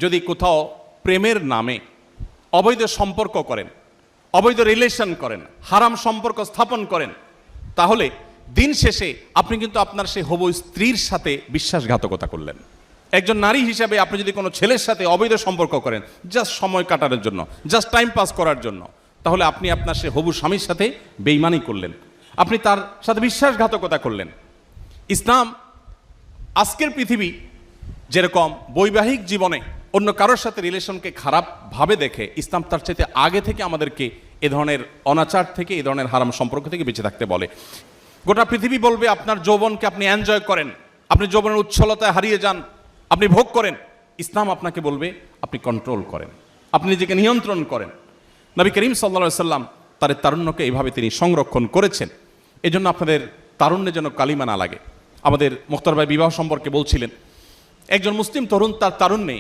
যদি কোথাও প্রেমের নামে অবৈধ সম্পর্ক করেন, অবৈধ রিলেশন করেন, হারাম সম্পর্ক স্থাপন করেন, তাহলে দিন শেষে আপনি কিন্তু আপনার সেই হবু স্ত্রীর সাথে বিশ্বাসঘাতকতা করলেন। একজন নারী হিসাবে আপনি যদি কোনো ছেলের সাথে অবৈধ সম্পর্ক করেন জাস্ট সময় কাটানোর জন্য, জাস্ট টাইম পাস করার জন্য, তাহলে আপনি আপনার সেই হবু স্বামীর সাথে বেঈমানি করলেন, আপনি তার সাথে বিশ্বাসঘাতকতা করলেন। ইসলাম আজকের পৃথিবী যেরকম বৈবাহিক জীবনে অন্য কারোর সাথে রিলেশনকে খারাপভাবে দেখে, ইসলাম তার চাইতে আগে থেকে আমাদেরকে এ ধরনের অনাচার থেকে, এ ধরনের হারাম সম্পর্ক থেকে বেঁচে থাকতে বলে। গোটা পৃথিবী বলবে আপনার যৌবনকে আপনি এনজয় করেন, আপনি যৌবনের উচ্ছলতায় হারিয়ে যান, আপনি ভোগ করেন। ইসলাম আপনাকে বলবে আপনি কন্ট্রোল করেন, আপনি নিজেকে নিয়ন্ত্রণ করেন। নবী করিম সাল্লাল্লাহু আলাইহি সাল্লাম তার তারুণ্যকে এইভাবে তিনি সংরক্ষণ করেছেন। এজন্য আপনাদের তারুণ্যে যেন কালিমা না লাগে। আমাদের মুখতার ভাই বিবাহ সম্পর্কে বলছিলেন, একজন মুসলিম তরুণ তার তারুণ্যে